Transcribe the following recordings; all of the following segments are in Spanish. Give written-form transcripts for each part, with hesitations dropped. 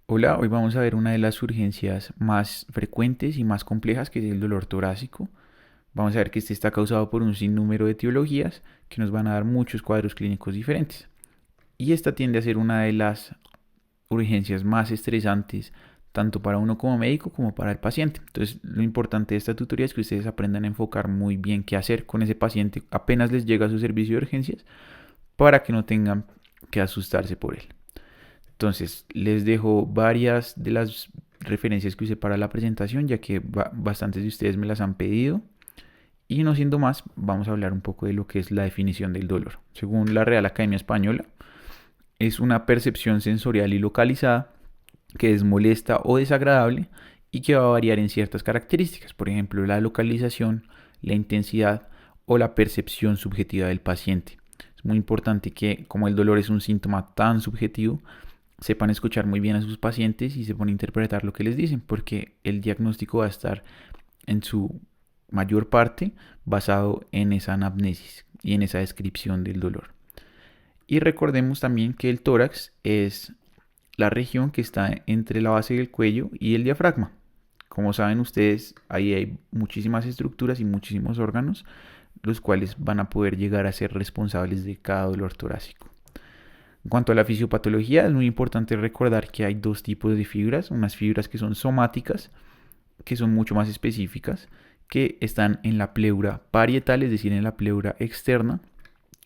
Hola, hoy vamos a ver una de las urgencias más frecuentes y más complejas, que es el dolor torácico. Vamos a ver que este está causado por un sinnúmero de etiologías que nos van a dar muchos cuadros clínicos diferentes. Y esta tiende a ser una de las urgencias más estresantes, tanto para uno como médico como para el paciente. Entonces, lo importante de esta tutoría es que ustedes aprendan a enfocar muy bien qué hacer con ese paciente apenas les llega a su servicio de urgencias para que no tengan que asustarse por él. Entonces, les dejo varias de las referencias que usé para la presentación, ya que bastantes de ustedes me las han pedido. Y no siendo más, vamos a hablar un poco de lo que es la definición del dolor. Según la Real Academia Española, es una percepción sensorial y localizada que es molesta o desagradable y que va a variar en ciertas características, por ejemplo, la localización, la intensidad o la percepción subjetiva del paciente. Es muy importante que, como el dolor es un síntoma tan subjetivo, sepan escuchar muy bien a sus pacientes y sepan interpretar lo que les dicen, porque el diagnóstico va a estar en su mayor parte basado en esa anamnesis y en esa descripción del dolor. Y recordemos también que el tórax es la región que está entre la base del cuello y el diafragma. Como saben ustedes, ahí hay muchísimas estructuras y muchísimos órganos, los cuales van a poder llegar a ser responsables de cada dolor torácico. En cuanto a la fisiopatología, es muy importante recordar que hay dos tipos de fibras, unas fibras que son somáticas, que son mucho más específicas, que están en la pleura parietal, es decir, en la pleura externa,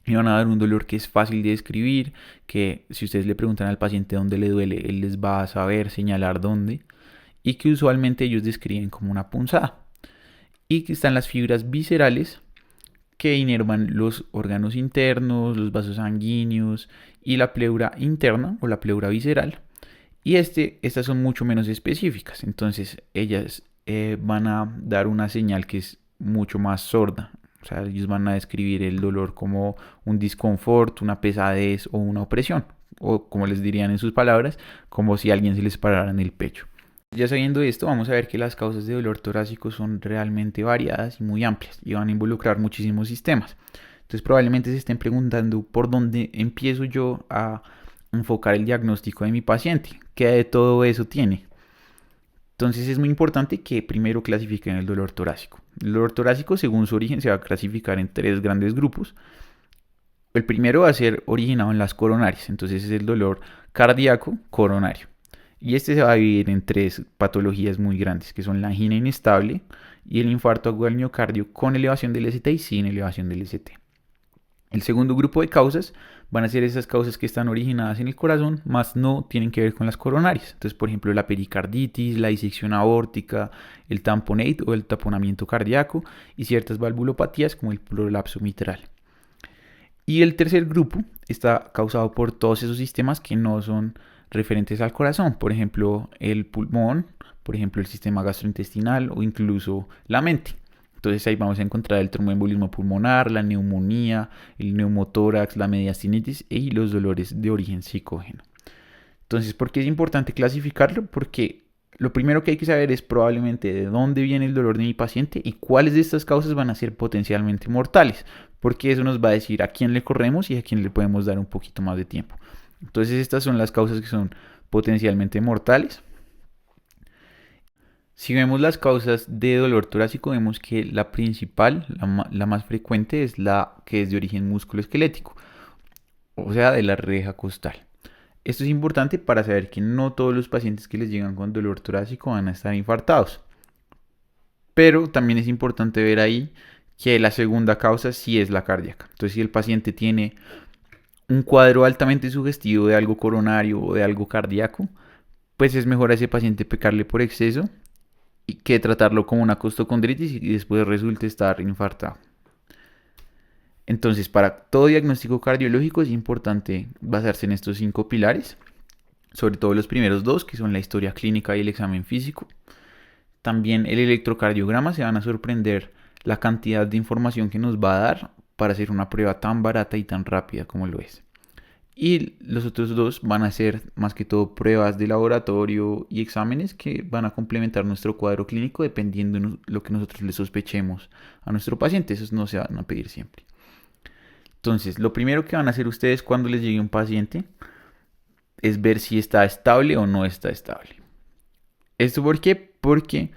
y van a dar un dolor que es fácil de describir, que si ustedes le preguntan al paciente dónde le duele, él les va a saber señalar dónde, y que usualmente ellos describen como una punzada. Y que están las fibras viscerales, que inervan los órganos internos, los vasos sanguíneos y la pleura interna o la pleura visceral. Y estas son mucho menos específicas. Entonces ellas van a dar una señal que es mucho más sorda. O sea, ellos van a describir el dolor como un disconfort, una pesadez o una opresión. O como les dirían en sus palabras, como si alguien se les parara en el pecho. Ya sabiendo esto, vamos a ver que las causas de dolor torácico son realmente variadas y muy amplias y van a involucrar muchísimos sistemas. Entonces probablemente se estén preguntando por dónde empiezo yo a enfocar el diagnóstico de mi paciente, qué de todo eso tiene. Entonces es muy importante que primero clasifiquen el dolor torácico. El dolor torácico, según su origen, se va a clasificar en tres grandes grupos. El primero va a ser originado en las coronarias, entonces es el dolor cardíaco coronario. Y este se va a dividir en tres patologías muy grandes, que son la angina inestable y el infarto agudo del miocardio con elevación del ST y sin elevación del ST. El segundo grupo de causas van a ser esas causas que están originadas en el corazón, más no tienen que ver con las coronarias. Entonces, por ejemplo, la pericarditis, la disección aórtica, el tamponade o el taponamiento cardíaco y ciertas valvulopatías como el prolapso mitral. Y el tercer grupo está causado por todos esos sistemas que no son referentes al corazón, por ejemplo, el pulmón, por ejemplo, el sistema gastrointestinal o incluso la mente. Entonces ahí vamos a encontrar el tromboembolismo pulmonar, la neumonía, el neumotórax, la mediastinitis y los dolores de origen psicógeno. Entonces, ¿por qué es importante clasificarlo? Porque lo primero que hay que saber es probablemente de dónde viene el dolor de mi paciente y cuáles de estas causas van a ser potencialmente mortales, porque eso nos va a decir a quién le corremos y a quién le podemos dar un poquito más de tiempo. Entonces, estas son las causas que son potencialmente mortales. Si vemos las causas de dolor torácico, vemos que la principal, la más frecuente, es la que es de origen musculoesquelético, o sea, de la reja costal. Esto es importante para saber que no todos los pacientes que les llegan con dolor torácico van a estar infartados. Pero también es importante ver ahí que la segunda causa sí es la cardíaca. Entonces, si el paciente tiene un cuadro altamente sugestivo de algo coronario o de algo cardíaco, pues es mejor a ese paciente pecarle por exceso y que tratarlo como una costocondritis y después resulte estar infartado. Entonces, para todo diagnóstico cardiológico es importante basarse en estos 5 pilares, sobre todo los primeros dos, que son la historia clínica y el examen físico. También el electrocardiograma, se van a sorprender la cantidad de información que nos va a dar para hacer una prueba tan barata y tan rápida como lo es. Y los otros dos van a ser más que todo pruebas de laboratorio y exámenes que van a complementar nuestro cuadro clínico dependiendo de lo que nosotros le sospechemos a nuestro paciente. Esos no se van a pedir siempre. Entonces, lo primero que van a hacer ustedes cuando les llegue un paciente es ver si está estable o no está estable. ¿Esto por qué? Porque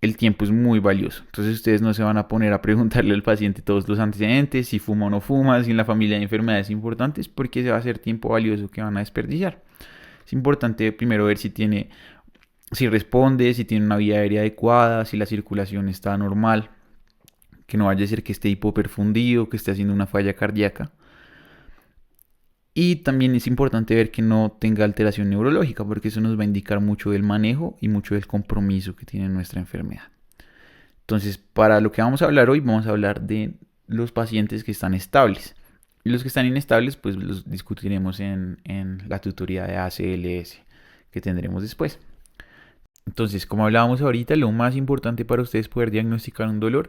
el tiempo es muy valioso. Entonces ustedes no se van a poner a preguntarle al paciente todos los antecedentes, si fuma o no fuma, si en la familia hay enfermedades importantes, porque se va a ser tiempo valioso que van a desperdiciar. Es importante primero ver si tiene, si responde, si tiene una vía aérea adecuada, si la circulación está normal, que no vaya a ser que esté hipoperfundido, que esté haciendo una falla cardíaca. Y también es importante ver que no tenga alteración neurológica, porque eso nos va a indicar mucho del manejo y mucho del compromiso que tiene nuestra enfermedad. Entonces, para lo que vamos a hablar hoy, vamos a hablar de los pacientes que están estables. Y los que están inestables, pues los discutiremos en la tutoría de ACLS que tendremos después. Entonces, como hablábamos ahorita, lo más importante para ustedes poder diagnosticar un dolor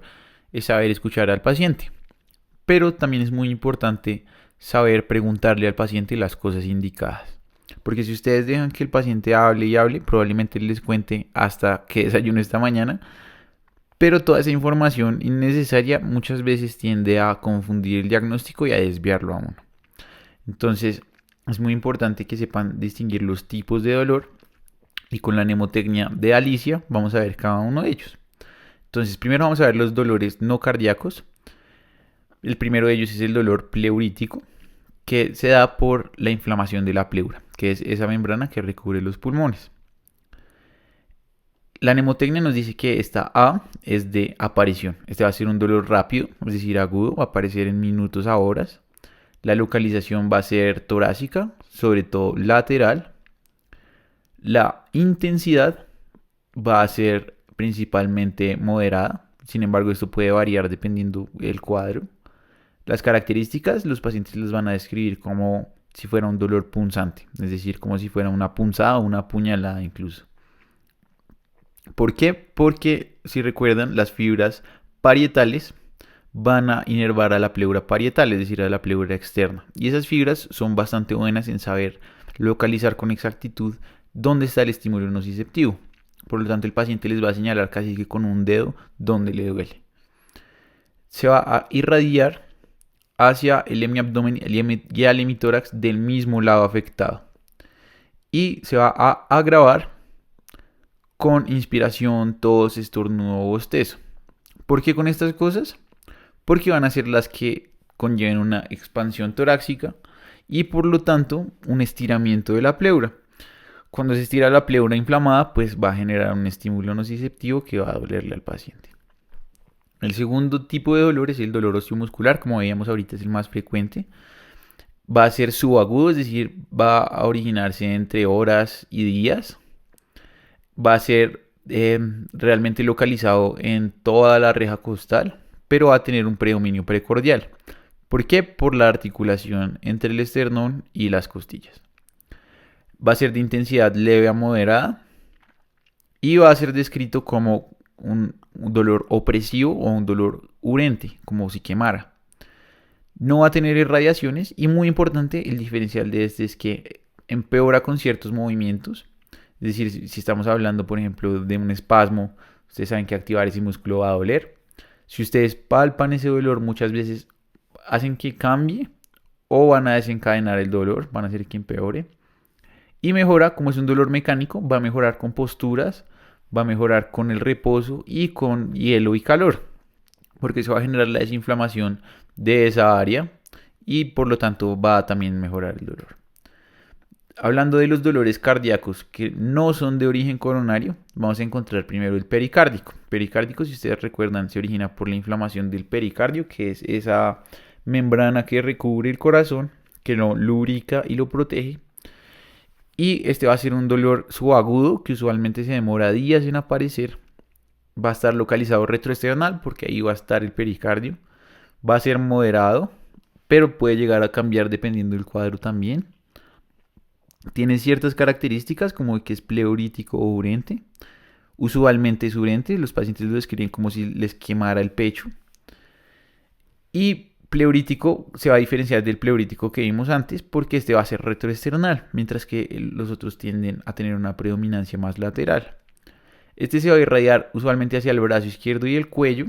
es saber escuchar al paciente. Pero también es muy importante saber preguntarle al paciente las cosas indicadas. Porque si ustedes dejan que el paciente hable y hable, probablemente les cuente hasta que desayuno esta mañana. Pero toda esa información innecesaria muchas veces tiende a confundir el diagnóstico y a desviarlo a uno. Entonces, es muy importante que sepan distinguir los tipos de dolor. Y con la mnemotecnia de Alicia vamos a ver cada uno de ellos. Entonces, primero vamos a ver los dolores no cardíacos. El primero de ellos es el dolor pleurítico, que se da por la inflamación de la pleura, que es esa membrana que recubre los pulmones. La mnemotecnia nos dice que esta A es de aparición. Este va a ser un dolor rápido, es decir, agudo, va a aparecer en minutos a horas. La localización va a ser torácica, sobre todo lateral. La intensidad va a ser principalmente moderada. Sin embargo, esto puede variar dependiendo del cuadro. Las características los pacientes les van a describir como si fuera un dolor punzante, es decir, como si fuera una punzada o una puñalada incluso. ¿Por qué? Porque si recuerdan, las fibras parietales van a inervar a la pleura parietal, es decir, a la pleura externa. Y esas fibras son bastante buenas en saber localizar con exactitud dónde está el estímulo nociceptivo. Por lo tanto, el paciente les va a señalar casi que con un dedo dónde le duele. Se va a irradiar hacia el hemiabdomen y al hemitórax del mismo lado afectado. Y se va a agravar con inspiración, tos, estornudo o bostezo. ¿Por qué con estas cosas? Porque van a ser las que conlleven una expansión torácica y por lo tanto un estiramiento de la pleura. Cuando se estira la pleura inflamada, pues va a generar un estímulo nociceptivo que va a dolerle al paciente. El segundo tipo de dolor es el dolor osteomuscular, como veíamos ahorita es el más frecuente. Va a ser subagudo, es decir, va a originarse entre horas y días. Va a ser realmente localizado en toda la reja costal, pero va a tener un predominio precordial. ¿Por qué? Por la articulación entre el esternón y las costillas. Va a ser de intensidad leve a moderada y va a ser descrito como un dolor opresivo o un dolor urente, como si quemara. No va a tener irradiaciones y muy importante, el diferencial de este es que empeora con ciertos movimientos. Es decir, si estamos hablando, por ejemplo, de un espasmo, ustedes saben que activar ese músculo va a doler. Si ustedes palpan ese dolor, muchas veces hacen que cambie o van a desencadenar el dolor, van a hacer que empeore. Y mejora, como es un dolor mecánico, va a mejorar con posturas, va a mejorar con el reposo y con hielo y calor, porque eso va a generar la desinflamación de esa área y por lo tanto va a también mejorar el dolor. Hablando de los dolores cardíacos que no son de origen coronario, vamos a encontrar primero el pericárdico. Pericárdico, si ustedes recuerdan, se origina por la inflamación del pericardio, que es esa membrana que recubre el corazón, que lo lubrica y lo protege. Y este va a ser un dolor subagudo que usualmente se demora días en aparecer. Va a estar localizado retroesternal porque ahí va a estar el pericardio. Va a ser moderado, pero puede llegar a cambiar dependiendo del cuadro también. Tiene ciertas características como que es pleurítico o urente. Usualmente es urente, los pacientes lo describen como si les quemara el pecho. Y pleurítico se va a diferenciar del pleurítico que vimos antes porque este va a ser retroesternal, mientras que los otros tienden a tener una predominancia más lateral. Este se va a irradiar usualmente hacia el brazo izquierdo y el cuello.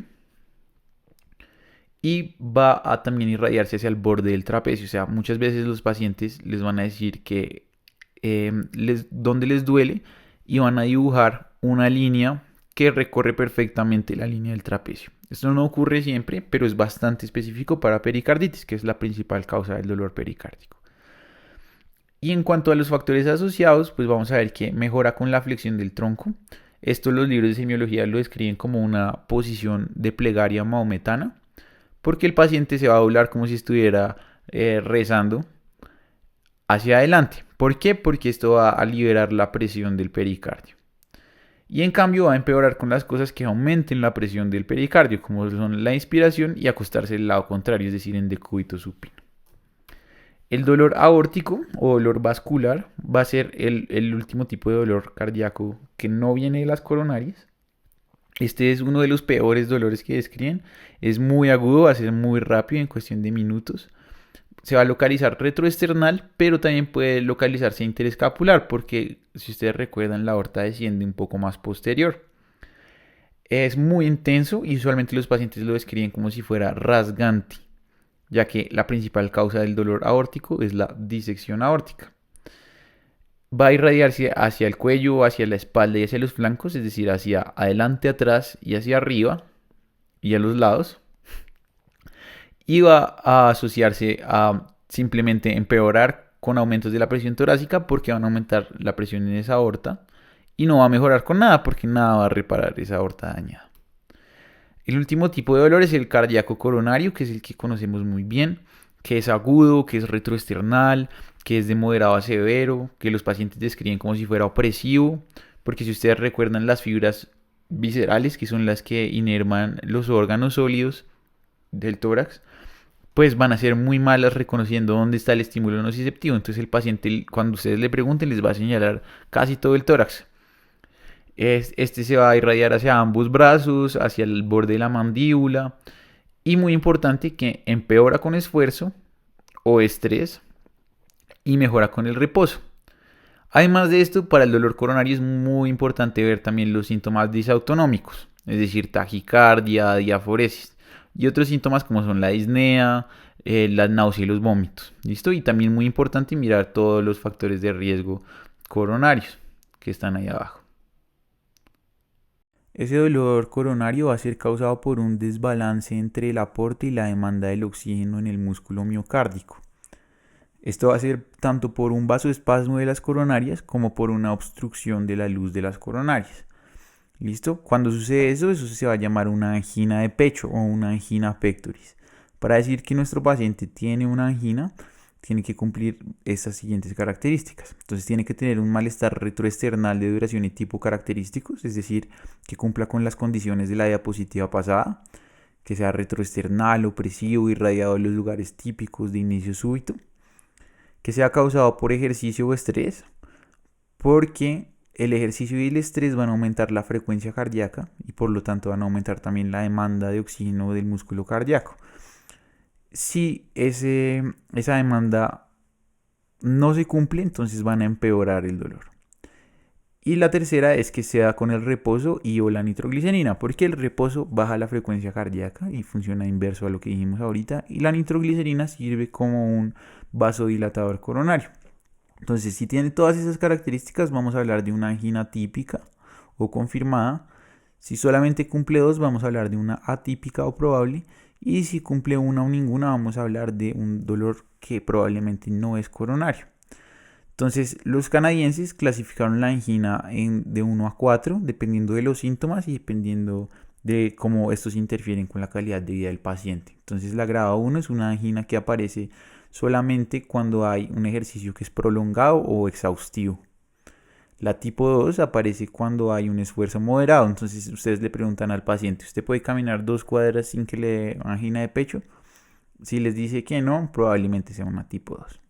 Y va a también irradiarse hacia el borde del trapecio. O sea, muchas veces los pacientes les van a decir que donde les duele y van a dibujar una línea que recorre perfectamente la línea del trapecio. Esto no ocurre siempre, pero es bastante específico para pericarditis, que es la principal causa del dolor pericárdico. Y en cuanto a los factores asociados, pues vamos a ver que mejora con la flexión del tronco. Esto los libros de semiología lo describen como una posición de plegaria maometana, porque el paciente se va a doblar como si estuviera rezando hacia adelante. ¿Por qué? Porque esto va a liberar la presión del pericardio. Y en cambio va a empeorar con las cosas que aumenten la presión del pericardio, como son la inspiración y acostarse del lado contrario, es decir, en decúbito supino. El dolor aórtico o dolor vascular va a ser el último tipo de dolor cardíaco que no viene de las coronarias. Este es uno de los peores dolores que describen. Es muy agudo, va a ser muy rápido en cuestión de minutos. Se va a localizar retroesternal, pero también puede localizarse interescapular, porque si ustedes recuerdan, la aorta desciende un poco más posterior. Es muy intenso y usualmente los pacientes lo describen como si fuera rasgante, ya que la principal causa del dolor aórtico es la disección aórtica. Va a irradiarse hacia el cuello, hacia la espalda y hacia los flancos, es decir, hacia adelante, atrás y hacia arriba y a los lados. Y va a asociarse a simplemente empeorar con aumentos de la presión torácica, porque van a aumentar la presión en esa aorta, y no va a mejorar con nada porque nada va a reparar esa aorta dañada. El último tipo de dolor es el cardíaco coronario, que es el que conocemos muy bien, que es agudo, que es retroesternal, que es de moderado a severo, que los pacientes describen como si fuera opresivo, porque si ustedes recuerdan las fibras viscerales, que son las que inervan los órganos sólidos del tórax, pues van a ser muy malas reconociendo dónde está el estímulo nociceptivo. Entonces el paciente, cuando ustedes le pregunten, les va a señalar casi todo el tórax. Este se va a irradiar hacia ambos brazos, hacia el borde de la mandíbula. Y muy importante que empeora con esfuerzo o estrés y mejora con el reposo. Además de esto, para el dolor coronario es muy importante ver también los síntomas disautonómicos, es decir, taquicardia, diaforesis y otros síntomas como son la disnea, la náusea y los vómitos. ¿Listo? Y también muy importante mirar todos los factores de riesgo coronarios que están ahí abajo. Ese dolor coronario va a ser causado por un desbalance entre el aporte y la demanda del oxígeno en el músculo miocárdico. Esto va a ser tanto por un vasoespasmo de las coronarias como por una obstrucción de la luz de las coronarias. ¿Listo? Cuando sucede eso se va a llamar una angina de pecho o una angina pectoris. Para decir que nuestro paciente tiene una angina, tiene que cumplir estas siguientes características. Entonces tiene que tener un malestar retroesternal de duración y tipo característicos, es decir, que cumpla con las condiciones de la diapositiva pasada, que sea retroesternal, opresivo, irradiado en los lugares típicos de inicio súbito, que sea causado por ejercicio o estrés, porque el ejercicio y el estrés van a aumentar la frecuencia cardíaca y por lo tanto van a aumentar también la demanda de oxígeno del músculo cardíaco. Si esa demanda no se cumple, entonces van a empeorar el dolor. Y la tercera es que sea con el reposo y o la nitroglicerina, porque el reposo baja la frecuencia cardíaca y funciona inverso a lo que dijimos ahorita, y la nitroglicerina sirve como un vasodilatador coronario. Entonces, si tiene todas esas características, vamos a hablar de una angina típica o confirmada. Si solamente cumple dos, vamos a hablar de una atípica o probable. Y si cumple una o ninguna, vamos a hablar de un dolor que probablemente no es coronario. Entonces, los canadienses clasificaron la angina de 1 a 4, dependiendo de los síntomas y dependiendo de cómo estos interfieren con la calidad de vida del paciente. Entonces, la grado 1 es una angina que aparece solamente cuando hay un ejercicio que es prolongado o exhaustivo. La tipo 2 aparece cuando hay un esfuerzo moderado. Entonces ustedes le preguntan al paciente, ¿usted puede caminar 2 cuadras sin que le dé angina de pecho? Si les dice que no, probablemente sea una tipo 2.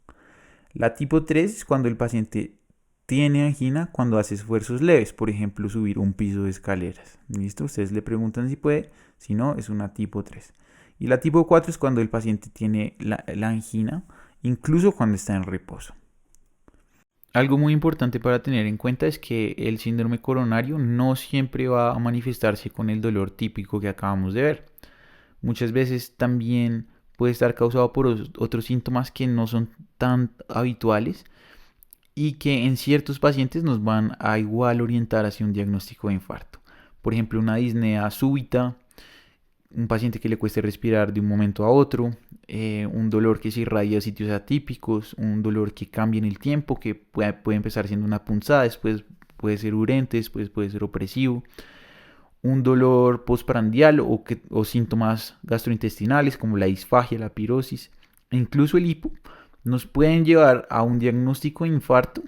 La tipo 3 es cuando el paciente tiene angina cuando hace esfuerzos leves, por ejemplo, subir un piso de escaleras. ¿Listo? Ustedes le preguntan si puede, si no, es una tipo 3. Y la tipo 4 es cuando el paciente tiene la angina, incluso cuando está en reposo. Algo muy importante para tener en cuenta es que el síndrome coronario no siempre va a manifestarse con el dolor típico que acabamos de ver. Muchas veces también puede estar causado por otros síntomas que no son tan habituales y que en ciertos pacientes nos van a igual orientar hacia un diagnóstico de infarto. Por ejemplo, una disnea súbita, un paciente que le cueste respirar de un momento a otro, un dolor que se irradia a sitios atípicos, un dolor que cambia en el tiempo, que puede empezar siendo una punzada, después puede ser urente, después puede ser opresivo, un dolor postprandial o síntomas gastrointestinales como la disfagia, la pirosis, e incluso el hipo, nos pueden llevar a un diagnóstico de infarto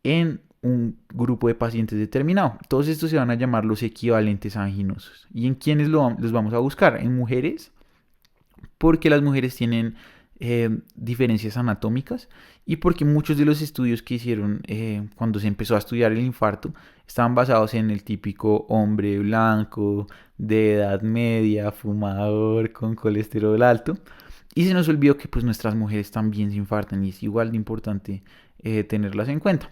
en un grupo de pacientes determinado. Todos estos se van a llamar los equivalentes anginosos. ¿Y en quiénes los vamos a buscar? En mujeres, porque las mujeres tienen diferencias anatómicas y porque muchos de los estudios que hicieron cuando se empezó a estudiar el infarto estaban basados en el típico hombre blanco, de edad media, fumador, con colesterol alto. Y se nos olvidó que pues nuestras mujeres también se infartan y es igual de importante tenerlas en cuenta.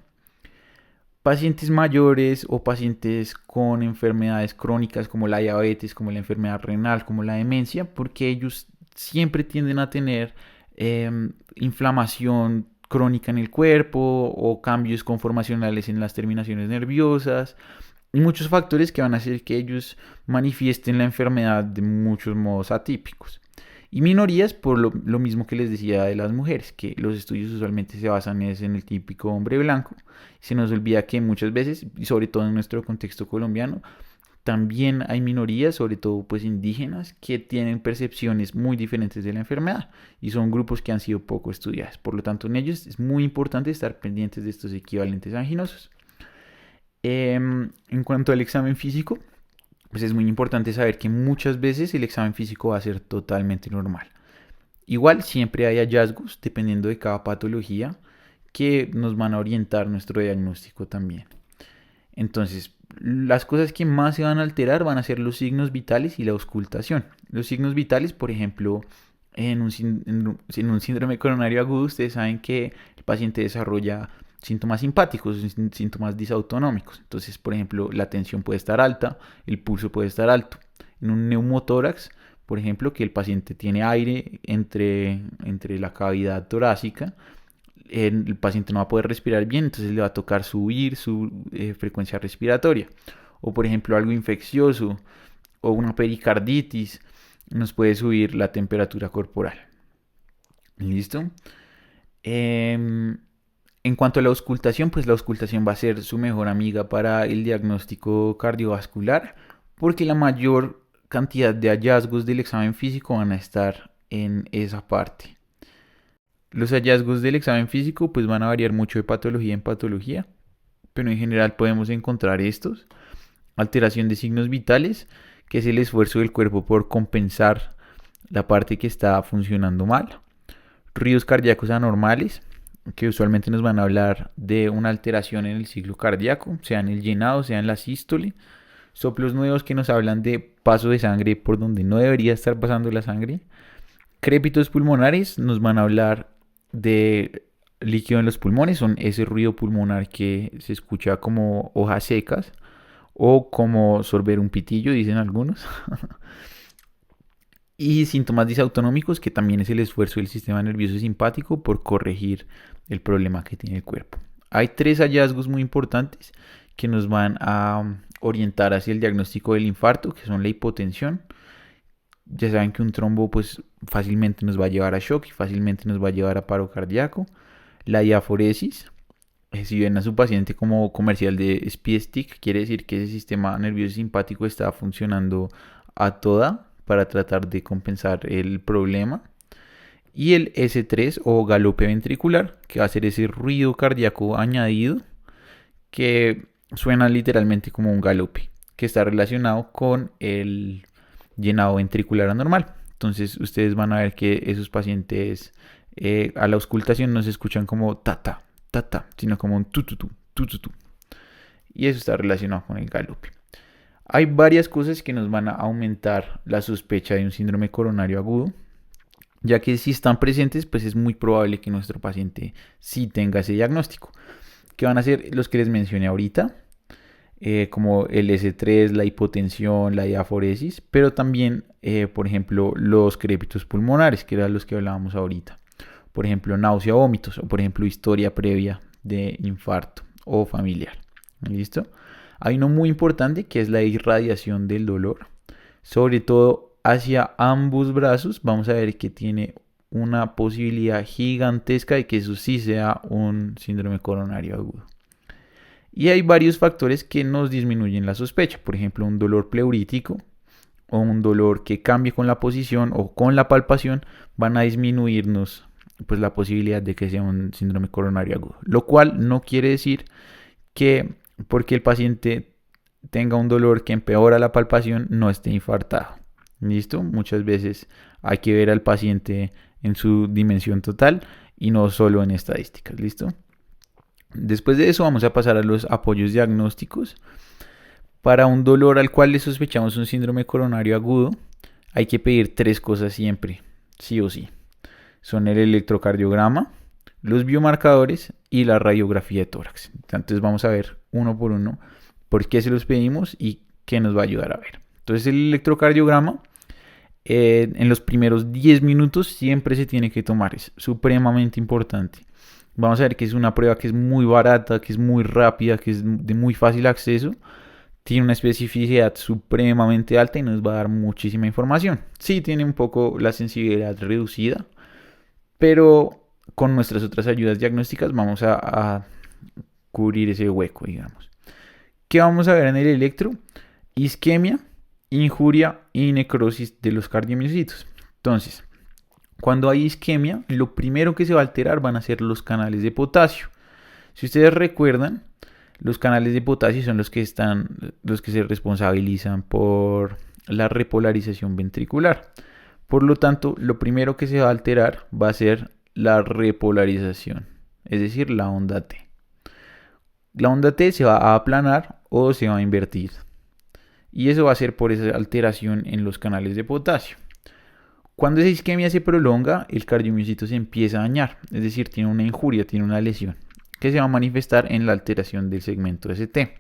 Pacientes mayores o pacientes con enfermedades crónicas como la diabetes, como la enfermedad renal, como la demencia, porque ellos siempre tienden a tener inflamación crónica en el cuerpo o cambios conformacionales en las terminaciones nerviosas y muchos factores que van a hacer que ellos manifiesten la enfermedad de muchos modos atípicos. Y minorías por lo mismo que les decía de las mujeres, que los estudios usualmente se basan en el típico hombre blanco. Se nos olvida que muchas veces, y sobre todo en nuestro contexto colombiano, también hay minorías, sobre todo pues indígenas, que tienen percepciones muy diferentes de la enfermedad y son grupos que han sido poco estudiados. Por lo tanto, en ellos es muy importante estar pendientes de estos equivalentes anginosos. En cuanto al examen físico, pues es muy importante saber que muchas veces el examen físico va a ser totalmente normal. Igual siempre hay hallazgos, dependiendo de cada patología, que nos van a orientar nuestro diagnóstico también. Entonces, las cosas que más se van a alterar van a ser los signos vitales y la auscultación. Los signos vitales, por ejemplo, en un síndrome coronario agudo, ustedes saben que el paciente desarrolla síntomas simpáticos, síntomas disautonómicos. Entonces, por ejemplo, la tensión puede estar alta, el pulso puede estar alto. En un neumotórax, por ejemplo, que el paciente tiene aire entre la cavidad torácica, el paciente no va a poder respirar bien, entonces le va a tocar subir su frecuencia respiratoria. O por ejemplo, algo infeccioso o una pericarditis nos puede subir la temperatura corporal. ¿Listo? En cuanto a la auscultación, pues la auscultación va a ser su mejor amiga para el diagnóstico cardiovascular, porque la mayor cantidad de hallazgos del examen físico van a estar en esa parte. Los hallazgos del examen físico pues van a variar mucho de patología en patología, pero en general podemos encontrar estos: alteración de signos vitales, que es el esfuerzo del cuerpo por compensar la parte que está funcionando mal; ruidos cardíacos anormales, que usualmente nos van a hablar de una alteración en el ciclo cardíaco, sea en el llenado, sea en la sístole; soplos nuevos que nos hablan de paso de sangre por donde no debería estar pasando la sangre; crépitos pulmonares nos van a hablar de líquido en los pulmones, son ese ruido pulmonar que se escucha como hojas secas o como sorber un pitillo, dicen algunos. Y síntomas disautonómicos, que también es el esfuerzo del sistema nervioso simpático por corregir el problema que tiene el cuerpo. Hay 3 hallazgos muy importantes que nos van a orientar hacia el diagnóstico del infarto, que son la hipotensión. Ya saben que un trombo pues fácilmente nos va a llevar a shock y fácilmente nos va a llevar a paro cardíaco. La diaforesis, si ven a su paciente como comercial de Speed Stick, quiere decir que ese sistema nervioso simpático está funcionando a toda para tratar de compensar el problema. Y el S3 o galope ventricular, que va a ser ese ruido cardíaco añadido que suena literalmente como un galope, que está relacionado con el llenado ventricular anormal. Entonces ustedes van a ver que esos pacientes a la auscultación no se escuchan como ta ta, sino como un tu tu tu. Y eso está relacionado con el galope. Hay varias cosas que nos van a aumentar la sospecha de un síndrome coronario agudo, ya que si están presentes, pues es muy probable que nuestro paciente sí tenga ese diagnóstico, que van a ser los que les mencioné ahorita, como el S3, la hipotensión, la diaforesis, pero también, por ejemplo, los crépitos pulmonares, que eran los que hablábamos ahorita. Por ejemplo, náusea, vómitos, o por ejemplo, historia previa de infarto o familiar. ¿Listo? Hay uno muy importante que es la irradiación del dolor, sobre todo hacia ambos brazos. Vamos a ver que tiene una posibilidad gigantesca de que eso sí sea un síndrome coronario agudo. Y hay varios factores que nos disminuyen la sospecha, por ejemplo, un dolor pleurítico o un dolor que cambie con la posición o con la palpación van a disminuirnos pues la posibilidad de que sea un síndrome coronario agudo, lo cual no quiere decir que porque el paciente tenga un dolor que empeora la palpación no esté infartado. ¿Listo? Muchas veces hay que ver al paciente en su dimensión total y no solo en estadísticas. ¿Listo? Después de eso vamos a pasar a los apoyos diagnósticos. Para un dolor al cual le sospechamos un síndrome coronario agudo, hay que pedir 3 cosas siempre, sí o sí. Son el electrocardiograma, los biomarcadores y la radiografía de tórax. Entonces vamos a ver uno por uno por qué se los pedimos y qué nos va a ayudar a ver. Entonces el electrocardiograma en los primeros 10 minutos siempre se tiene que tomar, es supremamente importante. Vamos a ver que es una prueba que es muy barata, que es muy rápida, que es de muy fácil acceso. Tiene una especificidad supremamente alta y nos va a dar muchísima información. Sí, tiene un poco la sensibilidad reducida, pero con nuestras otras ayudas diagnósticas vamos a cubrir ese hueco, digamos. ¿Qué vamos a ver en el electro? Isquemia, injuria y necrosis de los cardiomiocitos. Entonces, cuando hay isquemia, lo primero que se va a alterar van a ser los canales de potasio. Si ustedes recuerdan, los canales de potasio son los que se responsabilizan por la repolarización ventricular. Por lo tanto, lo primero que se va a alterar va a ser la repolarización, es decir, la onda T. La onda T se va a aplanar o se va a invertir. Y eso va a ser por esa alteración en los canales de potasio. Cuando esa isquemia se prolonga, el cardiomiocito se empieza a dañar, es decir, tiene una injuria, tiene una lesión, que se va a manifestar en la alteración del segmento ST.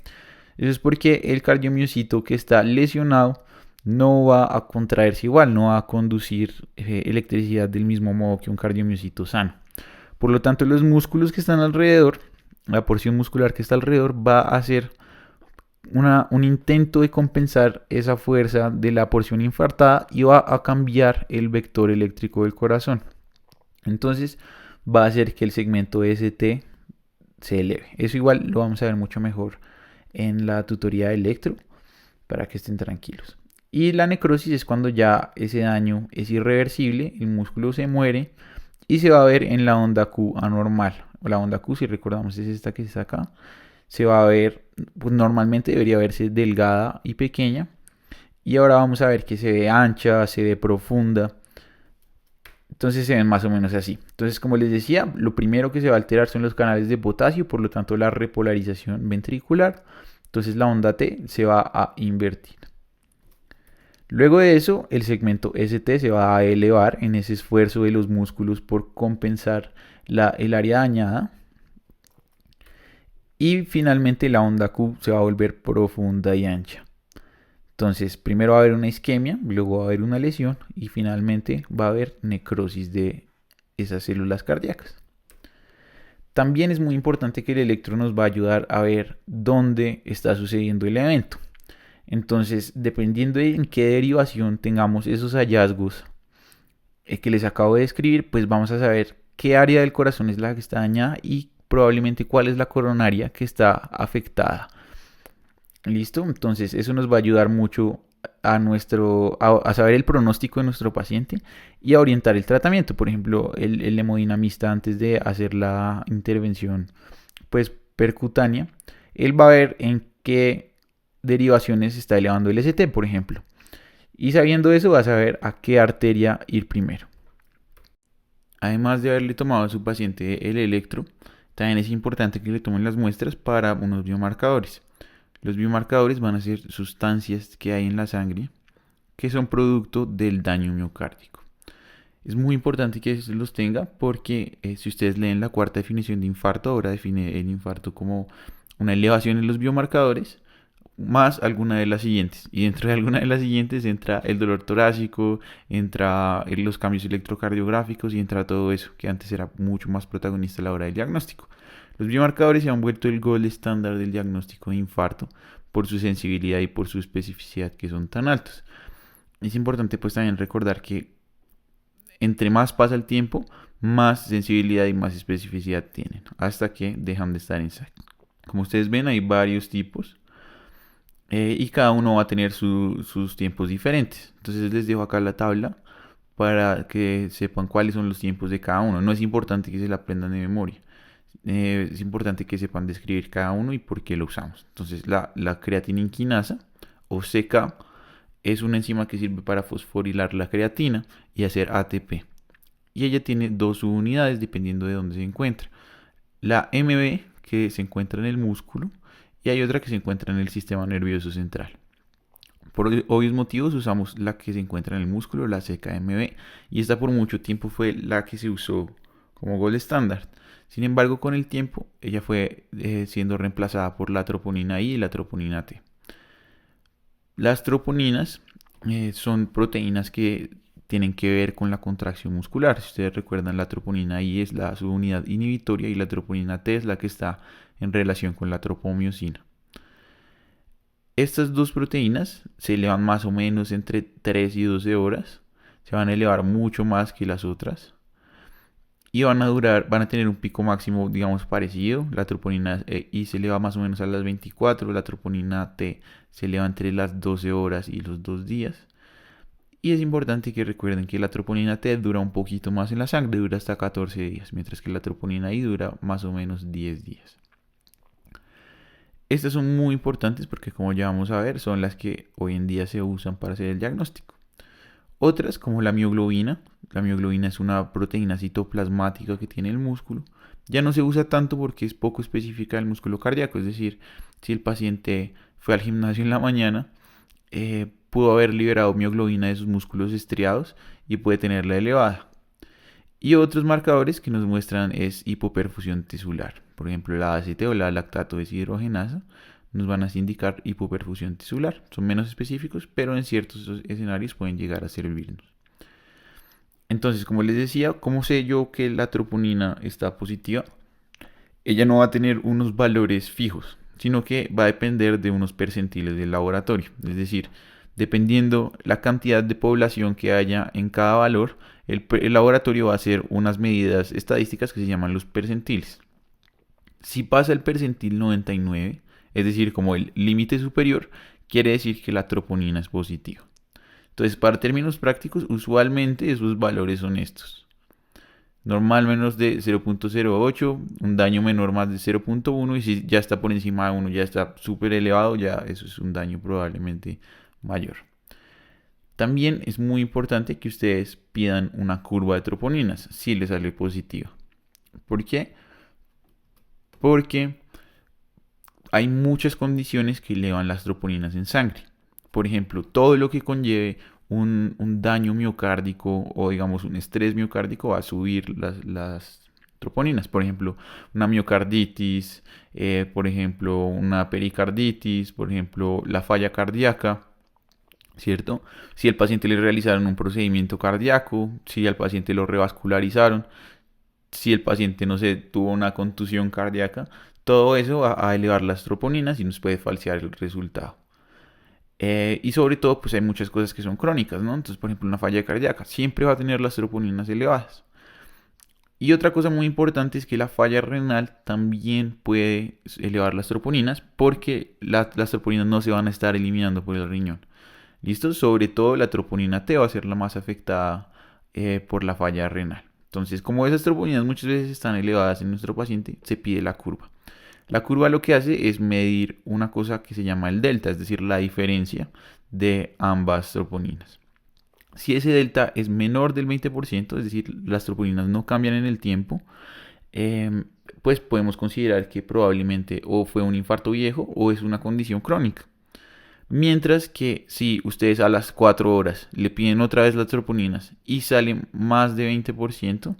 Eso es porque el cardiomiocito que está lesionado no va a contraerse igual, no va a conducir electricidad del mismo modo que un cardiomiocito sano. Por lo tanto, los músculos que están alrededor, la porción muscular que está alrededor, va a hacer un intento de compensar esa fuerza de la porción infartada y va a cambiar el vector eléctrico del corazón. Entonces va a hacer que el segmento ST se eleve. Eso igual lo vamos a ver mucho mejor en la tutoría de electro para que estén tranquilos. Y la necrosis es cuando ya ese daño es irreversible, el músculo se muere y se va a ver en la onda Q anormal. La onda Q, si recordamos, es esta que está acá. Se va a ver, pues normalmente debería verse delgada y pequeña. Y ahora vamos a ver que se ve ancha, se ve profunda. Entonces se ven más o menos así. Entonces, como les decía, lo primero que se va a alterar son los canales de potasio, por lo tanto la repolarización ventricular. Entonces la onda T se va a invertir. Luego de eso, el segmento ST se va a elevar en ese esfuerzo de los músculos por compensar el área dañada. Y finalmente la onda Q se va a volver profunda y ancha. Entonces, primero va a haber una isquemia, luego va a haber una lesión y finalmente va a haber necrosis de esas células cardíacas. También es muy importante que el electro nos va a ayudar a ver dónde está sucediendo el evento. Entonces, dependiendo de en qué derivación tengamos esos hallazgos que les acabo de describir, pues vamos a saber qué área del corazón es la que está dañada y probablemente cuál es la coronaria que está afectada. ¿Listo? Entonces eso nos va a ayudar mucho a saber el pronóstico de nuestro paciente y a orientar el tratamiento. Por ejemplo, el hemodinamista, antes de hacer la intervención pues percutánea, él va a ver en qué derivaciones está elevando el ST, por ejemplo. Y sabiendo eso va a saber a qué arteria ir primero. Además de haberle tomado a su paciente el electro, también es importante que le tomen las muestras para unos biomarcadores. Los biomarcadores van a ser sustancias que hay en la sangre que son producto del daño miocárdico. Es muy importante que se los tenga porque si ustedes leen la cuarta definición de infarto, ahora define el infarto como una elevación en los biomarcadores más alguna de las siguientes. Y dentro de alguna de las siguientes entra el dolor torácico, entra los cambios electrocardiográficos y entra todo eso que antes era mucho más protagonista a la hora del diagnóstico. Los biomarcadores se han vuelto el gold estándar del diagnóstico de infarto por su sensibilidad y por su especificidad que son tan altos. Es importante pues también recordar que entre más pasa el tiempo, más sensibilidad y más especificidad tienen, hasta que dejan de estar en SAC. Como ustedes ven, hay varios tipos y cada uno va a tener sus tiempos diferentes. Entonces les dejo acá la tabla para que sepan cuáles son los tiempos de cada uno. No es importante que se la aprendan de memoria. Es importante que sepan describir cada uno y por qué lo usamos. Entonces la creatina inquinasa o CK es una enzima que sirve para fosforilar la creatina y hacer ATP. Y ella tiene dos subunidades dependiendo de dónde se encuentra. La MB, que se encuentra en el músculo, y hay otra que se encuentra en el sistema nervioso central. Por obvios motivos usamos la que se encuentra en el músculo, la CKMB, y esta por mucho tiempo fue la que se usó como gold estándar. Sin embargo, con el tiempo, ella fue siendo reemplazada por la troponina I y la troponina T. Las troponinas son proteínas que tienen que ver con la contracción muscular. Si ustedes recuerdan, la troponina I es la subunidad inhibitoria y la troponina T es la que está en relación con la tropomiosina. Estas dos proteínas se elevan más o menos entre 3 y 12 horas. Se van a elevar mucho más que las otras. Y van a tener un pico máximo, digamos, parecido. La troponina I se eleva más o menos a las 24. La troponina T se eleva entre las 12 horas y los 2 días. Y es importante que recuerden que la troponina T dura un poquito más en la sangre, dura hasta 14 días, mientras que la troponina I dura más o menos 10 días. Estas son muy importantes porque, como ya vamos a ver, son las que hoy en día se usan para hacer el diagnóstico. Otras, como la mioglobina es una proteína citoplasmática que tiene el músculo, ya no se usa tanto porque es poco específica del músculo cardíaco, es decir, si el paciente fue al gimnasio en la mañana, pudo haber liberado mioglobina de sus músculos estriados y puede tenerla elevada. Y otros marcadores que nos muestran es hipoperfusión tisular. Por ejemplo, la ACT o la lactato deshidrogenasa nos van a indicar hipoperfusión tisular. Son menos específicos, pero en ciertos escenarios pueden llegar a servirnos. Entonces, como les decía, ¿cómo sé yo que la troponina está positiva? Ella no va a tener unos valores fijos, sino que va a depender de unos percentiles del laboratorio. Es decir, dependiendo la cantidad de población que haya en cada valor, el laboratorio va a hacer unas medidas estadísticas que se llaman los percentiles. Si pasa el percentil 99, es decir, como el límite superior, quiere decir que la troponina es positiva. Entonces, para términos prácticos, usualmente esos valores son estos. Normal menos de 0.08, un daño menor más de 0.1 y si ya está por encima de 1, ya está súper elevado, ya eso es un daño probablemente mayor. También es muy importante que ustedes pidan una curva de troponinas si les sale positiva. ¿Por qué? Porque hay muchas condiciones que elevan las troponinas en sangre. Por ejemplo, todo lo que conlleve un daño miocárdico o digamos un estrés miocárdico va a subir las troponinas. Por ejemplo, una miocarditis, por ejemplo, una pericarditis, por ejemplo, la falla cardíaca, ¿cierto? Si al paciente le realizaron un procedimiento cardíaco, si al paciente lo revascularizaron, si el paciente, no sé, tuvo una contusión cardíaca, todo eso va a elevar las troponinas y nos puede falsear el resultado. Y sobre todo, pues hay muchas cosas que son crónicas, ¿no? Entonces, por ejemplo, una falla cardíaca siempre va a tener las troponinas elevadas. Y otra cosa muy importante es que la falla renal también puede elevar las troponinas porque las troponinas no se van a estar eliminando por el riñón. ¿Listo? Sobre todo la troponina T va a ser la más afectada por la falla renal. Entonces, como esas troponinas muchas veces están elevadas en nuestro paciente, se pide la curva. La curva lo que hace es medir una cosa que se llama el delta, es decir, la diferencia de ambas troponinas. Si ese delta es menor del 20%, es decir, las troponinas no cambian en el tiempo, pues podemos considerar que probablemente o fue un infarto viejo o es una condición crónica. Mientras que si ustedes a las 4 horas le piden otra vez las troponinas y salen más de 20%,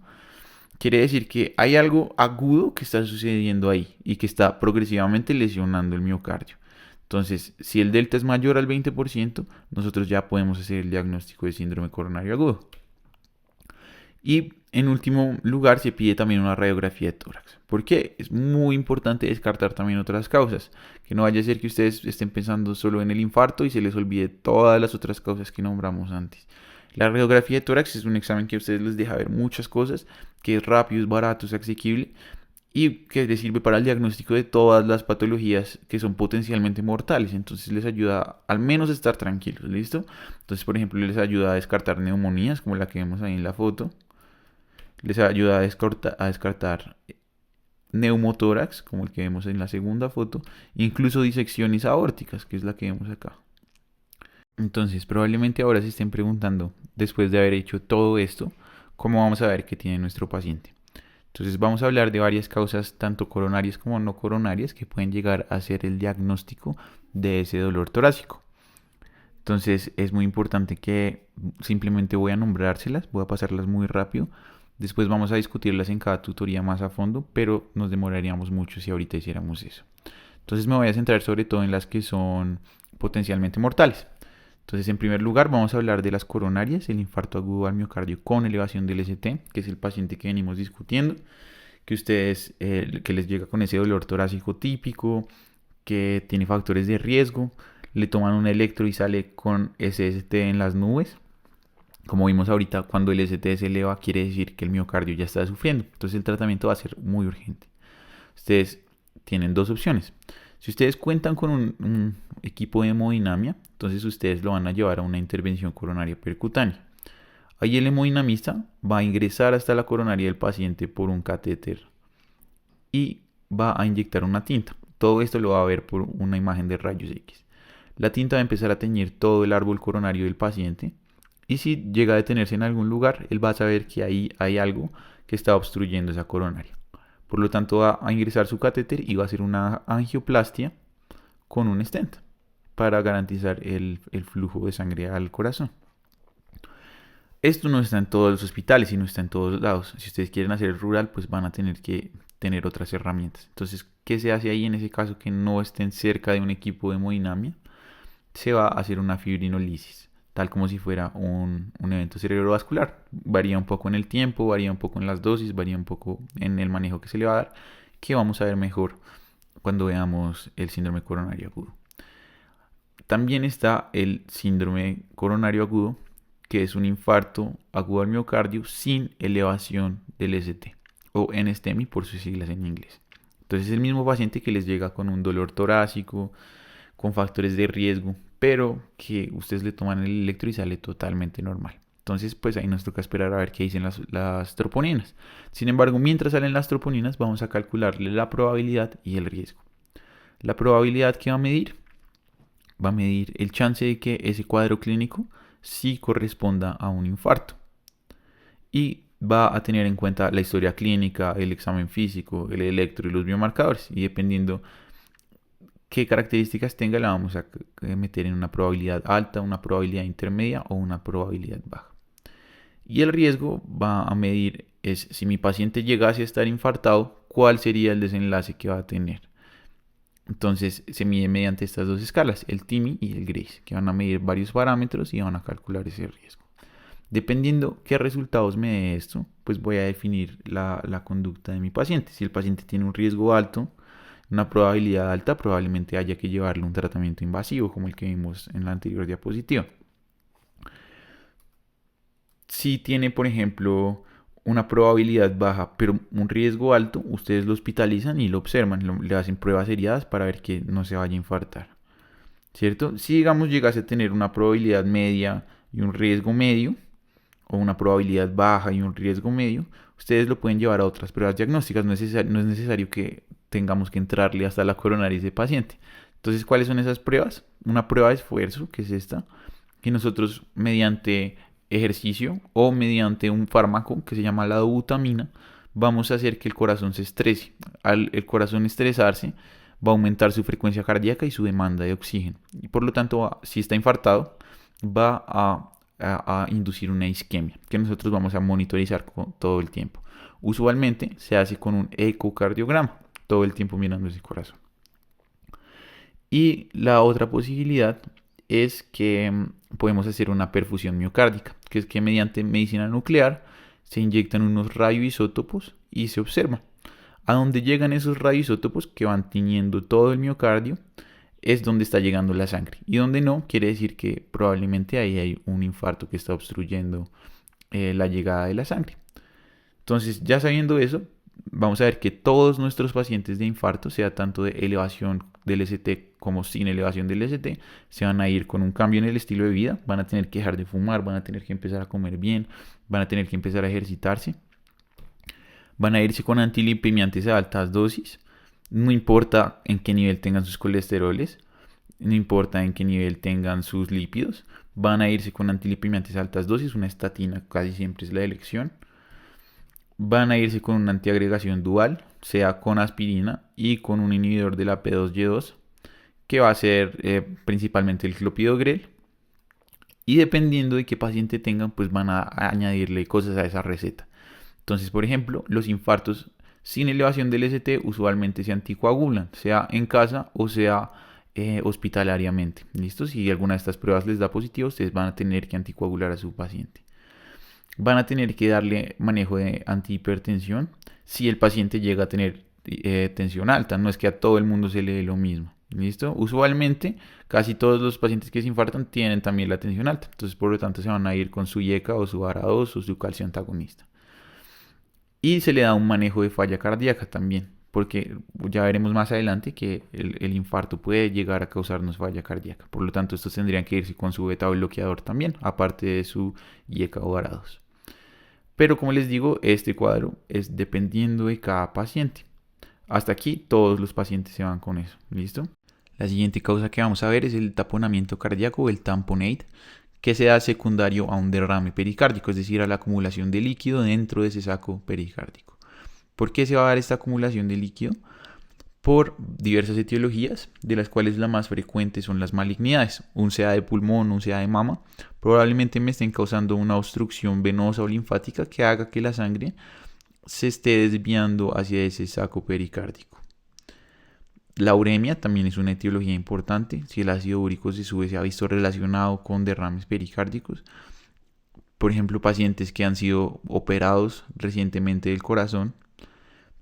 quiere decir que hay algo agudo que está sucediendo ahí y que está progresivamente lesionando el miocardio. Entonces, si el delta es mayor al 20%, nosotros ya podemos hacer el diagnóstico de síndrome coronario agudo. Y En último lugar, se pide también una radiografía de tórax. ¿Por qué? Es muy importante descartar también otras causas. Que no vaya a ser que ustedes estén pensando solo en el infarto y se les olvide todas las otras causas que nombramos antes. La radiografía de tórax es un examen que a ustedes les deja ver muchas cosas, que es rápido, es barato, es asequible y que les sirve para el diagnóstico de todas las patologías que son potencialmente mortales. Entonces les ayuda al menos a estar tranquilos, ¿listo? Entonces, por ejemplo, les ayuda a descartar neumonías, como la que vemos ahí en la foto. Les ayuda a descartar neumotórax, como el que vemos en la segunda foto, incluso disecciones aórticas, que es la que vemos acá. Entonces, probablemente ahora se estén preguntando, después de haber hecho todo esto, ¿cómo vamos a ver qué tiene nuestro paciente? Entonces, vamos a hablar de varias causas, tanto coronarias como no coronarias, que pueden llegar a ser el diagnóstico de ese dolor torácico. Entonces, es muy importante que simplemente voy a nombrárselas, voy a pasarlas muy rápido. Después vamos a discutirlas en cada tutoría más a fondo, pero nos demoraríamos mucho si ahorita hiciéramos eso. Entonces me voy a centrar sobre todo en las que son potencialmente mortales. Entonces, en primer lugar, vamos a hablar de las coronarias, el infarto agudo al miocardio con elevación del ST, que es el paciente que venimos discutiendo, que ustedes, que les llega con ese dolor torácico típico, que tiene factores de riesgo, le toman un electro y sale con SST en las nubes. Como vimos ahorita, cuando el ST se eleva, quiere decir que el miocardio ya está sufriendo. Entonces el tratamiento va a ser muy urgente. Ustedes tienen dos opciones. Si ustedes cuentan con un equipo de hemodinamia, entonces ustedes lo van a llevar a una intervención coronaria percutánea. Ahí el hemodinamista va a ingresar hasta la coronaria del paciente por un catéter y va a inyectar una tinta. Todo esto lo va a ver por una imagen de rayos X. La tinta va a empezar a teñir todo el árbol coronario del paciente y si llega a detenerse en algún lugar, él va a saber que ahí hay algo que está obstruyendo esa coronaria. Por lo tanto, va a ingresar su catéter y va a hacer una angioplastia con un stent para garantizar el flujo de sangre al corazón. Esto no está en todos los hospitales y no está en todos lados. Si ustedes quieren hacer el rural, pues van a tener que tener otras herramientas. Entonces, ¿qué se hace ahí en ese caso que no estén cerca de un equipo de hemodinamia? Se va a hacer una fibrinolisis, tal como si fuera un evento cerebrovascular. Varía un poco en el tiempo, varía un poco en las dosis, varía un poco en el manejo que se le va a dar, que vamos a ver mejor cuando veamos el síndrome coronario agudo. También está el síndrome coronario agudo, que es un infarto agudo al miocardio sin elevación del ST o NSTEMI por sus siglas en inglés. Entonces es el mismo paciente que les llega con un dolor torácico, con factores de riesgo, pero que ustedes le toman el electro y sale totalmente normal. Entonces, pues ahí nos toca esperar a ver qué dicen las troponinas. Sin embargo, mientras salen las troponinas, vamos a calcularle la probabilidad y el riesgo. La probabilidad que va a medir el chance de que ese cuadro clínico sí corresponda a un infarto. Y va a tener en cuenta la historia clínica, el examen físico, el electro y los biomarcadores. Y dependiendo qué características tenga, la vamos a meter en una probabilidad alta, una probabilidad intermedia o una probabilidad baja. Y el riesgo va a medir es si mi paciente llegase a estar infartado, cuál sería el desenlace que va a tener. Entonces se mide mediante estas dos escalas, el TIMI y el GRACE, que van a medir varios parámetros y van a calcular ese riesgo. Dependiendo qué resultados me dé esto, pues voy a definir la conducta de mi paciente. Si el paciente tiene un riesgo alto, una probabilidad alta, probablemente haya que llevarle un tratamiento invasivo, como el que vimos en la anterior diapositiva. Si tiene, por ejemplo, una probabilidad baja, pero un riesgo alto, ustedes lo hospitalizan y lo observan, le hacen pruebas seriadas para ver que no se vaya a infartar. ¿Cierto? Si, digamos, llegase a tener una probabilidad media y un riesgo medio, o una probabilidad baja y un riesgo medio, ustedes lo pueden llevar a otras pruebas diagnósticas. No es necesario que tengamos que entrarle hasta la coronaria de ese paciente. Entonces, ¿cuáles son esas pruebas? Una prueba de esfuerzo, que es esta, que nosotros mediante ejercicio o mediante un fármaco que se llama la dobutamina, vamos a hacer que el corazón se estrese. Al el corazón estresarse, va a aumentar su frecuencia cardíaca y su demanda de oxígeno. Y por lo tanto, si está infartado, va a inducir una isquemia que nosotros vamos a monitorizar todo el tiempo. Usualmente se hace con un ecocardiograma, todo el tiempo mirando ese corazón. Y la otra posibilidad es que podemos hacer una perfusión miocárdica, que es que mediante medicina nuclear se inyectan unos radioisótopos y se observa. A donde llegan esos radioisótopos que van tiñendo todo el miocardio es donde está llegando la sangre. Y donde no, quiere decir que probablemente ahí hay un infarto que está obstruyendo la llegada de la sangre. Entonces, ya sabiendo eso, vamos a ver que todos nuestros pacientes de infarto, sea tanto de elevación del ST como sin elevación del ST, se van a ir con un cambio en el estilo de vida, van a tener que dejar de fumar, van a tener que empezar a comer bien, van a tener que empezar a ejercitarse, van a irse con antilipemiantes a altas dosis, no importa en qué nivel tengan sus colesteroles, no importa en qué nivel tengan sus lípidos, van a irse con antilipemiantes a altas dosis, una estatina casi siempre es la elección. Van a irse con una antiagregación dual, sea con aspirina y con un inhibidor de la P2Y2, que va a ser principalmente el clopidogrel. Y dependiendo de qué paciente tengan, pues van a añadirle cosas a esa receta. Entonces, por ejemplo, los infartos sin elevación del ST usualmente se anticoagulan, sea en casa o sea hospitalariamente. ¿Listo? Si alguna de estas pruebas les da positivo, ustedes van a tener que anticoagular a su paciente. Van a tener que darle manejo de antihipertensión si el paciente llega a tener tensión alta. No es que a todo el mundo se le dé lo mismo. ¿Listo? Usualmente casi todos los pacientes que se infartan tienen también la tensión alta. Entonces por lo tanto se van a ir con su IECA o su ARA2 o su calcio antagonista. Y se le da un manejo de falla cardíaca también. Porque ya veremos más adelante que el infarto puede llegar a causarnos falla cardíaca. Por lo tanto, estos tendrían que irse con su beta bloqueador también, aparte de su IECA o ARA2. Pero como les digo, este cuadro es dependiendo de cada paciente. Hasta aquí todos los pacientes se van con eso. ¿Listo? La siguiente causa que vamos a ver es el taponamiento cardíaco o el tamponade, que se da secundario a un derrame pericárdico, es decir, a la acumulación de líquido dentro de ese saco pericárdico. ¿Por qué se va a dar esta acumulación de líquido? Por diversas etiologías, de las cuales la más frecuente son las malignidades, un CA de pulmón, un CA de mama, probablemente me estén causando una obstrucción venosa o linfática que haga que la sangre se esté desviando hacia ese saco pericárdico. La uremia también es una etiología importante, si el ácido úrico se sube se ha visto relacionado con derrames pericárdicos. Por ejemplo, pacientes que han sido operados recientemente del corazón,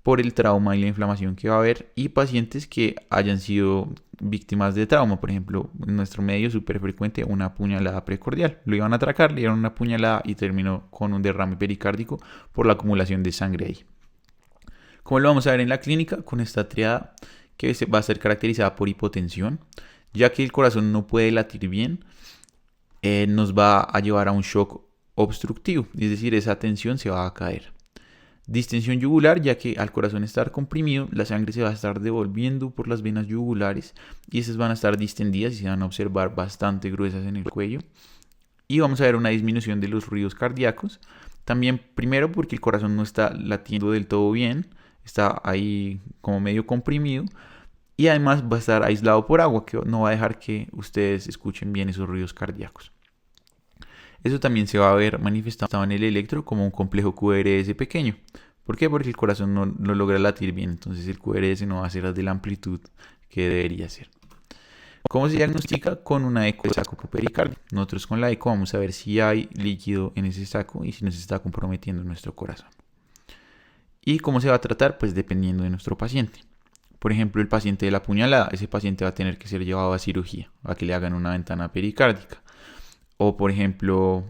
por el trauma y la inflamación que va a haber, y pacientes que hayan sido víctimas de trauma. Por ejemplo, en nuestro medio súper frecuente una puñalada precordial. Lo iban a atracar, le dieron una puñalada y terminó con un derrame pericárdico por la acumulación de sangre ahí. ¿Cómo lo vamos a ver en la clínica? Con esta triada que va a ser caracterizada por hipotensión, ya que el corazón no puede latir bien, nos va a llevar a un shock obstructivo, es decir, esa tensión se va a caer. Distensión yugular, ya que al corazón estar comprimido, la sangre se va a estar devolviendo por las venas yugulares y esas van a estar distendidas y se van a observar bastante gruesas en el cuello. Y vamos a ver una disminución de los ruidos cardíacos. También, primero, porque el corazón no está latiendo del todo bien, está ahí como medio comprimido. Y además va a estar aislado por agua, que no va a dejar que ustedes escuchen bien esos ruidos cardíacos. Eso también se va a ver manifestado en el electro como un complejo QRS pequeño. ¿Por qué? Porque el corazón no logra latir bien, entonces el QRS no va a ser de la amplitud que debería ser. ¿Cómo se diagnostica? Con una eco de saco pericardio. Nosotros con la eco vamos a ver si hay líquido en ese saco y si nos está comprometiendo nuestro corazón. ¿Y cómo se va a tratar? Pues dependiendo de nuestro paciente. Por ejemplo, el paciente de la puñalada, ese paciente va a tener que ser llevado a cirugía, a que le hagan una ventana pericárdica. O por ejemplo,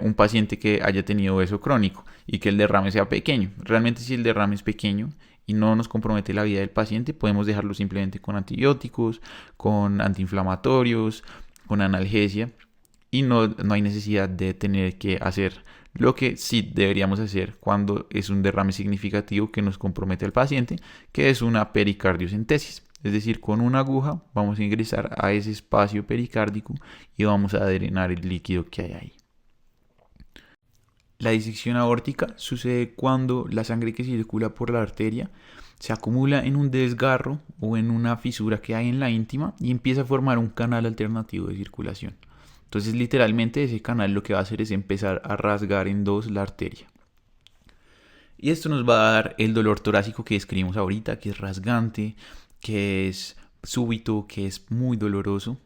un paciente que haya tenido eso crónico y que el derrame sea pequeño. Realmente si el derrame es pequeño y no nos compromete la vida del paciente, podemos dejarlo simplemente con antibióticos, con antiinflamatorios, con analgesia y no hay necesidad de tener que hacer lo que sí deberíamos hacer cuando es un derrame significativo que nos compromete al paciente, que es una pericardiocentesis. Es decir, con una aguja vamos a ingresar a ese espacio pericárdico y vamos a drenar el líquido que hay ahí. La disección aórtica sucede cuando la sangre que circula por la arteria se acumula en un desgarro o en una fisura que hay en la íntima y empieza a formar un canal alternativo de circulación. Entonces, literalmente ese canal lo que va a hacer es empezar a rasgar en dos la arteria. Y esto nos va a dar el dolor torácico que describimos ahorita, que es rasgante, que es súbito, que es muy doloroso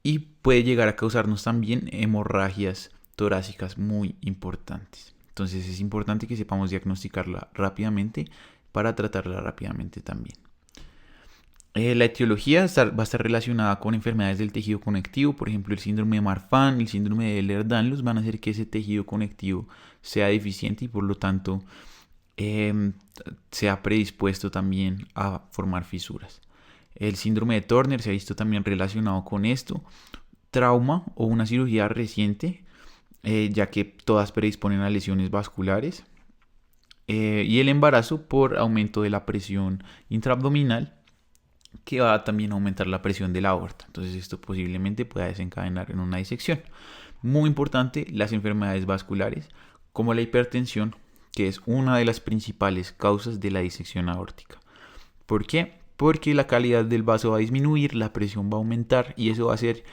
y puede llegar a causarnos también hemorragias torácicas muy importantes. Entonces es importante que sepamos diagnosticarla rápidamente para tratarla rápidamente también. La etiología va a estar relacionada con enfermedades del tejido conectivo, por ejemplo el síndrome de Marfan, el síndrome de Ehlers-Danlos van a hacer que ese tejido conectivo sea deficiente y por lo tanto sea predispuesto también a formar fisuras. El síndrome de Turner se ha visto también relacionado con esto, trauma o una cirugía reciente, ya que todas predisponen a lesiones vasculares, y el embarazo por aumento de la presión intraabdominal, que va a también aumentar la presión de la aorta. Entonces esto posiblemente pueda desencadenar en una disección. Muy importante, las enfermedades vasculares como la hipertensión, que es una de las principales causas de la disección aórtica. ¿Por qué? Porque la calidad del vaso va a disminuir, la presión va a aumentar y eso va a hacer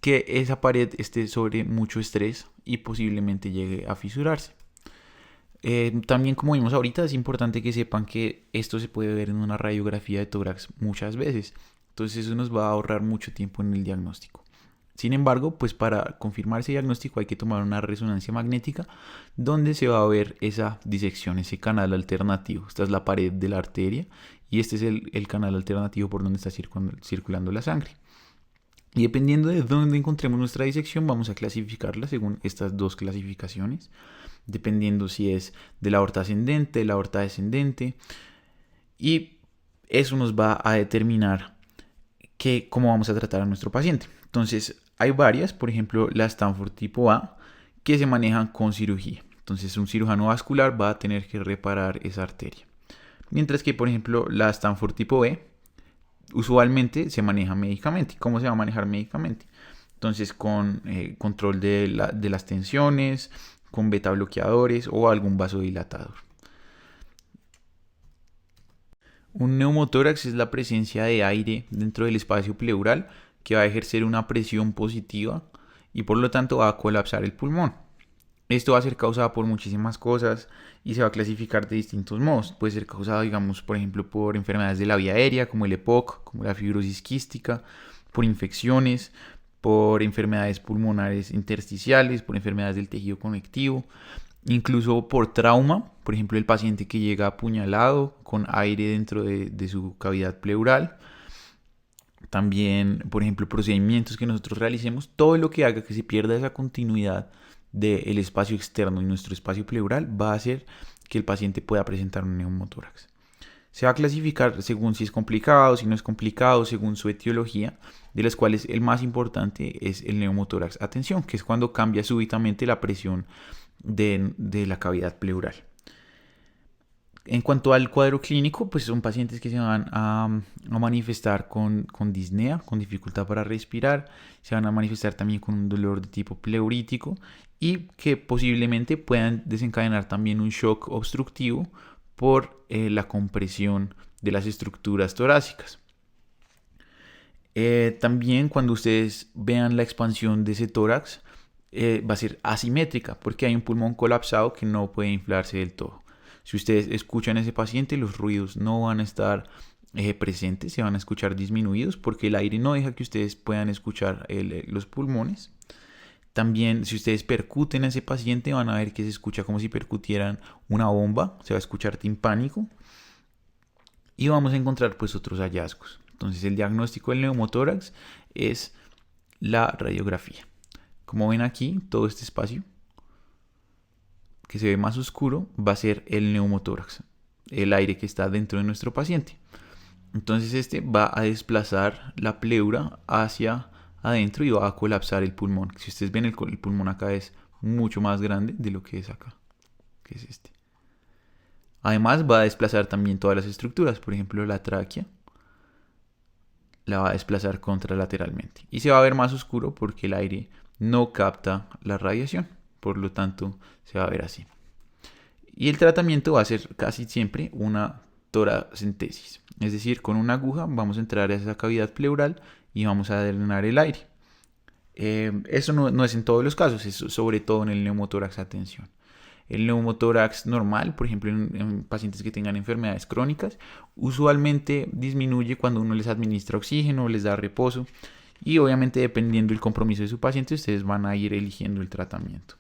que esa pared esté sobre mucho estrés y posiblemente llegue a fisurarse. También, como vimos ahorita, es importante que sepan que esto se puede ver en una radiografía de tórax muchas veces. Entonces eso nos va a ahorrar mucho tiempo en el diagnóstico. Sin embargo, pues para confirmar ese diagnóstico hay que tomar una resonancia magnética donde se va a ver esa disección, ese canal alternativo. Esta es la pared de la arteria y este es el canal alternativo por donde está circulando la sangre. Y dependiendo de dónde encontremos nuestra disección, vamos a clasificarla según estas dos clasificaciones, dependiendo si es de la aorta ascendente, de la aorta descendente, y eso nos va a determinar cómo vamos a tratar a nuestro paciente. Entonces, hay varias, por ejemplo, la Stanford tipo A, que se manejan con cirugía. Entonces, un cirujano vascular va a tener que reparar esa arteria. Mientras que, por ejemplo, la Stanford tipo B, usualmente se maneja médicamente. ¿Cómo se va a manejar médicamente? Entonces, con control de las tensiones, con beta bloqueadores o algún vasodilatador. Un neumotórax es la presencia de aire dentro del espacio pleural que va a ejercer una presión positiva y por lo tanto va a colapsar el pulmón. Esto va a ser causado por muchísimas cosas y se va a clasificar de distintos modos. Puede ser causado, digamos, por ejemplo, por enfermedades de la vía aérea, como el EPOC, como la fibrosis quística, por infecciones, por enfermedades pulmonares intersticiales, por enfermedades del tejido conectivo, incluso por trauma, por ejemplo, el paciente que llega apuñalado con aire dentro de su cavidad pleural. También, por ejemplo, procedimientos que nosotros realicemos, todo lo que haga que se pierda esa continuidad del espacio externo y nuestro espacio pleural va a hacer que el paciente pueda presentar un neumotórax. Se va a clasificar según si es complicado, si no es complicado, según su etiología, de las cuales el más importante es el neumotórax a tensión, que es cuando cambia súbitamente la presión de la cavidad pleural. En cuanto al cuadro clínico, pues son pacientes que se van a manifestar con disnea, con dificultad para respirar, se van a manifestar también con un dolor de tipo pleurítico y que posiblemente puedan desencadenar también un shock obstructivo por la compresión de las estructuras torácicas. También cuando ustedes vean la expansión de ese tórax, va a ser asimétrica porque hay un pulmón colapsado que no puede inflarse del todo. Si ustedes escuchan a ese paciente, los ruidos no van a estar presentes, se van a escuchar disminuidos porque el aire no deja que ustedes puedan escuchar los pulmones. También, si ustedes percuten a ese paciente, van a ver que se escucha como si percutieran una bomba, se va a escuchar timpánico. Y vamos a encontrar pues otros hallazgos. Entonces, el diagnóstico del neumotórax es la radiografía. Como ven aquí, todo este espacio que se ve más oscuro va a ser el neumotórax, el aire que está dentro de nuestro paciente. Entonces este va a desplazar la pleura hacia adentro y va a colapsar el pulmón. Si ustedes ven, el pulmón acá es mucho más grande de lo que es acá, que es este. Además va a desplazar también todas las estructuras, por ejemplo la tráquea la va a desplazar contralateralmente y se va a ver más oscuro porque el aire no capta la radiación. Por lo tanto, se va a ver así. Y el tratamiento va a ser casi siempre una toracentesis. Es decir, con una aguja vamos a entrar a esa cavidad pleural y vamos a drenar el aire. Eso no es en todos los casos, es sobre todo en el neumotórax a tensión. El neumotórax normal, por ejemplo, en pacientes que tengan enfermedades crónicas, usualmente disminuye cuando uno les administra oxígeno, les da reposo. Y obviamente dependiendo del compromiso de su paciente, ustedes van a ir eligiendo el tratamiento.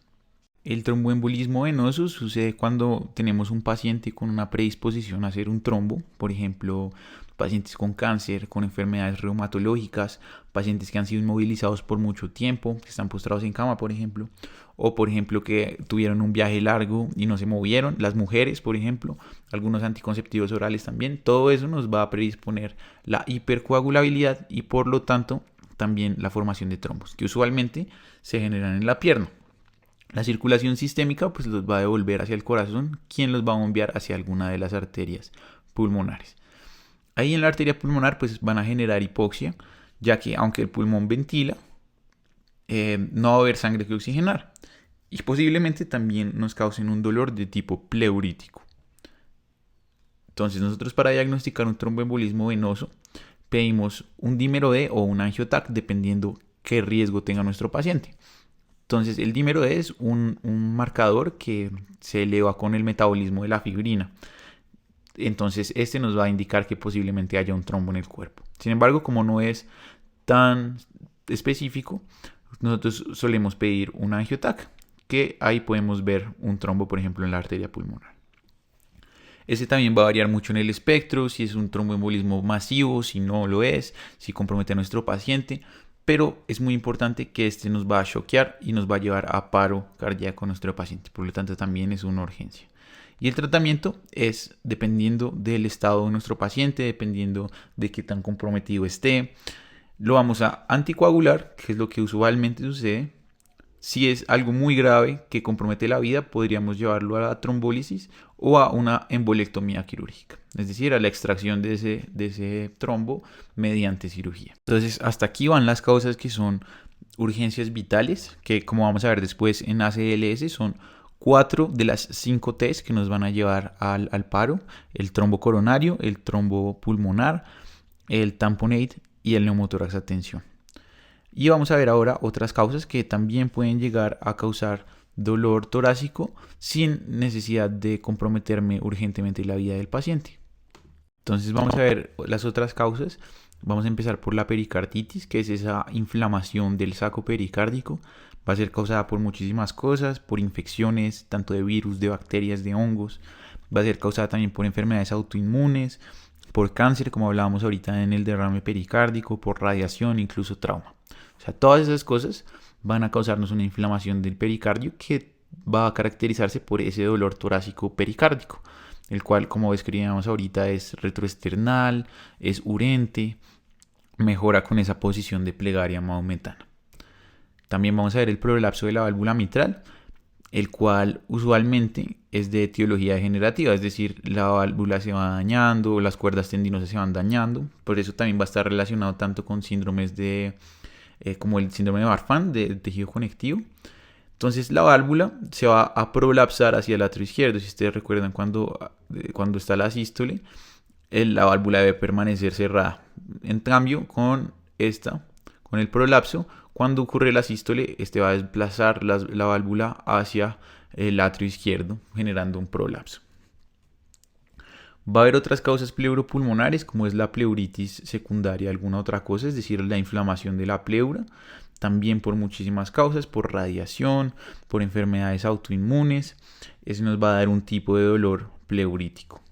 El tromboembolismo venoso sucede cuando tenemos un paciente con una predisposición a hacer un trombo, por ejemplo, pacientes con cáncer, con enfermedades reumatológicas, pacientes que han sido inmovilizados por mucho tiempo, que están postrados en cama, por ejemplo, o por ejemplo que tuvieron un viaje largo y no se movieron, las mujeres, por ejemplo, algunos anticonceptivos orales también, todo eso nos va a predisponer la hipercoagulabilidad y por lo tanto también la formación de trombos, que usualmente se generan en la pierna. La circulación sistémica pues los va a devolver hacia el corazón, quien los va a bombear hacia alguna de las arterias pulmonares. Ahí en la arteria pulmonar pues van a generar hipoxia, ya que aunque el pulmón ventila, no va a haber sangre que oxigenar. Y posiblemente también nos causen un dolor de tipo pleurítico. Entonces nosotros para diagnosticar un tromboembolismo venoso pedimos un dímero D o un angiotac dependiendo qué riesgo tenga nuestro paciente. Entonces el dímero D es un marcador que se eleva con el metabolismo de la fibrina. Entonces este nos va a indicar que posiblemente haya un trombo en el cuerpo. Sin embargo, como no es tan específico, nosotros solemos pedir un angiotac, que ahí podemos ver un trombo, por ejemplo, en la arteria pulmonar. Este también va a variar mucho en el espectro, si es un tromboembolismo masivo, si no lo es, si compromete a nuestro paciente, pero es muy importante que este nos va a choquear y nos va a llevar a paro cardíaco a nuestro paciente, por lo tanto también es una urgencia. Y el tratamiento es dependiendo del estado de nuestro paciente, dependiendo de qué tan comprometido esté. Lo vamos a anticoagular, que es lo que usualmente sucede. Si es algo muy grave que compromete la vida, podríamos llevarlo a la trombólisis o a una embolectomía quirúrgica, es decir, a la extracción de ese trombo mediante cirugía. Entonces, hasta aquí van las causas que son urgencias vitales, que como vamos a ver después en ACLS son 4 de las 5 T's que nos van a llevar al paro: el trombo coronario, el trombo pulmonar, el tamponade y el neumotórax a tensión. Y vamos a ver ahora otras causas que también pueden llegar a causar dolor torácico sin necesidad de comprometerme urgentemente la vida del paciente. Entonces vamos a ver las otras causas. Vamos a empezar por la pericarditis, que es esa inflamación del saco pericárdico. Va a ser causada por muchísimas cosas, por infecciones, tanto de virus, de bacterias, de hongos. Va a ser causada también por enfermedades autoinmunes, por cáncer, como hablábamos ahorita en el derrame pericárdico, por radiación, incluso trauma. O sea, todas esas cosas van a causarnos una inflamación del pericardio que va a caracterizarse por ese dolor torácico pericárdico, el cual, como describíamos ahorita, es retroesternal, es urente, mejora con esa posición de plegaria maometana. También vamos a ver el prolapso de la válvula mitral, el cual usualmente es de etiología degenerativa, es decir, la válvula se va dañando, las cuerdas tendinosas se van dañando, por eso también va a estar relacionado tanto con síndromes como el síndrome de Marfan, del tejido conectivo. Entonces la válvula se va a prolapsar hacia el atrio izquierdo. Si ustedes recuerdan cuando está la sístole, la válvula debe permanecer cerrada. En cambio, con el prolapso, cuando ocurre la sístole, va a desplazar la válvula hacia el atrio izquierdo, generando un prolapso. Va a haber otras causas pleuropulmonares, como es la pleuritis secundaria, alguna otra cosa, es decir, la inflamación de la pleura, también por muchísimas causas, por radiación, por enfermedades autoinmunes. Eso nos va a dar un tipo de dolor pleurítico.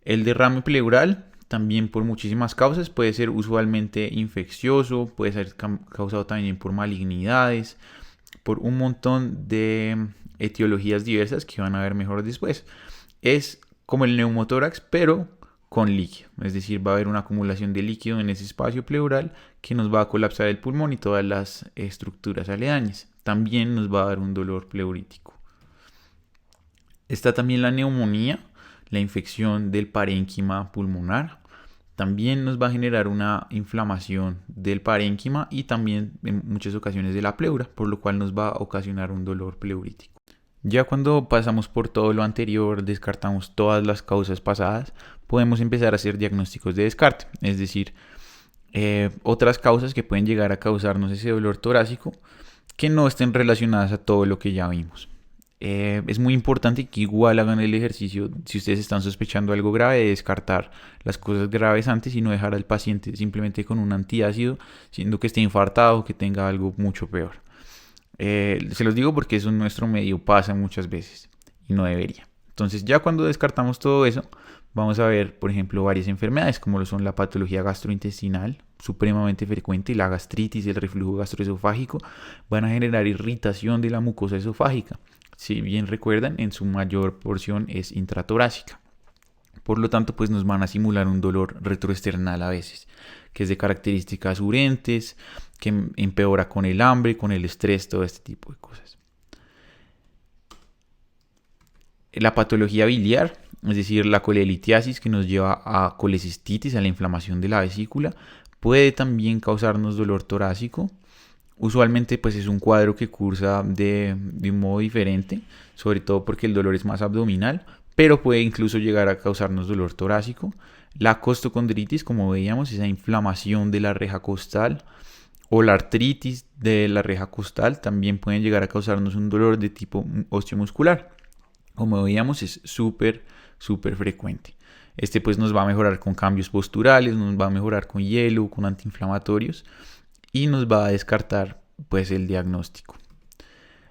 El derrame pleural, también por muchísimas causas, puede ser usualmente infeccioso, puede ser causado también por malignidades, por un montón de etiologías diversas que van a ver mejor después. Es como el neumotórax, pero con líquido, es decir, va a haber una acumulación de líquido en ese espacio pleural que nos va a colapsar el pulmón y todas las estructuras aledañas. También nos va a dar un dolor pleurítico. Está también la neumonía, la infección del parénquima pulmonar. También nos va a generar una inflamación del parénquima y también en muchas ocasiones de la pleura, por lo cual nos va a ocasionar un dolor pleurítico. Ya cuando pasamos por todo lo anterior, descartamos todas las causas pasadas, podemos empezar a hacer diagnósticos de descarte, es decir, otras causas que pueden llegar a causarnos ese dolor torácico que no estén relacionadas a todo lo que ya vimos. Es muy importante que igual hagan el ejercicio si ustedes están sospechando algo grave, de descartar las cosas graves antes y no dejar al paciente simplemente con un antiácido, siendo que esté infartado o que tenga algo mucho peor. Se los digo porque eso en nuestro medio pasa muchas veces y no debería. Entonces ya cuando descartamos todo eso, vamos a ver, por ejemplo, varias enfermedades como lo son la patología gastrointestinal, supremamente frecuente, la gastritis, el reflujo gastroesofágico, van a generar irritación de la mucosa esofágica. Si bien recuerdan, en su mayor porción es intratorácica. Por lo tanto, pues nos van a simular un dolor retroesternal a veces, que es de características urentes, que empeora con el hambre, con el estrés, todo este tipo de cosas. La patología biliar, es decir, la colelitiasis que nos lleva a colecistitis, a la inflamación de la vesícula, puede también causarnos dolor torácico. Usualmente pues es un cuadro que cursa de un modo diferente, sobre todo porque el dolor es más abdominal, pero puede incluso llegar a causarnos dolor torácico. La costocondritis, como veíamos, esa inflamación de la reja costal, o la artritis de la reja costal también pueden llegar a causarnos un dolor de tipo osteomuscular. Como veíamos, es súper frecuente. Este pues nos va a mejorar con cambios posturales, nos va a mejorar con hielo, con antiinflamatorios y nos va a descartar pues el diagnóstico.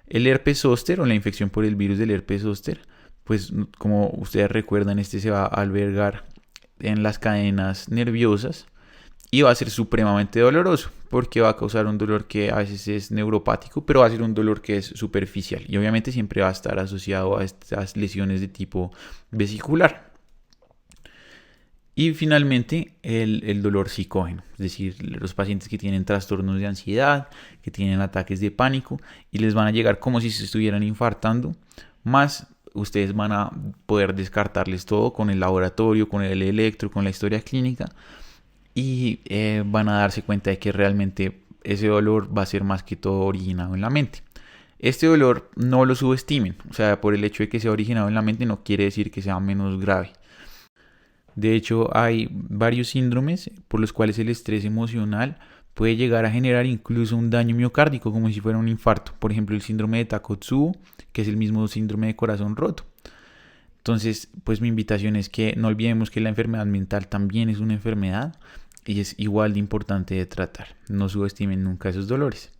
El herpes zóster o la infección por el virus del herpes zóster, pues como ustedes recuerdan, este se va a albergar en las cadenas nerviosas y va a ser supremamente doloroso porque va a causar un dolor que a veces es neuropático, pero va a ser un dolor que es superficial y obviamente siempre va a estar asociado a estas lesiones de tipo vesicular. Y finalmente el dolor psicógeno, es decir, los pacientes que tienen trastornos de ansiedad, que tienen ataques de pánico y les van a llegar como si se estuvieran infartando, más ustedes van a poder descartarles todo con el laboratorio, con el electro, con la historia clínica y van a darse cuenta de que realmente ese dolor va a ser más que todo originado en la mente. Este dolor no lo subestimen, o sea, por el hecho de que sea originado en la mente no quiere decir que sea menos grave. De hecho, hay varios síndromes por los cuales el estrés emocional puede llegar a generar incluso un daño miocárdico, como si fuera un infarto. Por ejemplo, el síndrome de Takotsubo, que es el mismo síndrome de corazón roto. Entonces, pues mi invitación es que no olvidemos que la enfermedad mental también es una enfermedad y es igual de importante de tratar. No subestimen nunca esos dolores.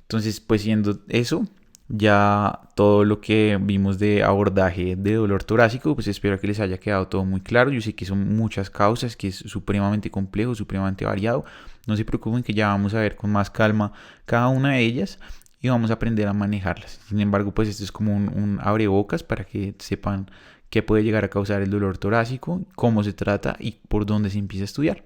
Entonces, pues siendo eso, ya todo lo que vimos de abordaje de dolor torácico, pues espero que les haya quedado todo muy claro. Yo sé que son muchas causas, que es supremamente complejo, supremamente variado. No se preocupen que ya vamos a ver con más calma cada una de ellas y vamos a aprender a manejarlas. Sin embargo, pues esto es como un abrebocas para que sepan qué puede llegar a causar el dolor torácico, cómo se trata y por dónde se empieza a estudiar.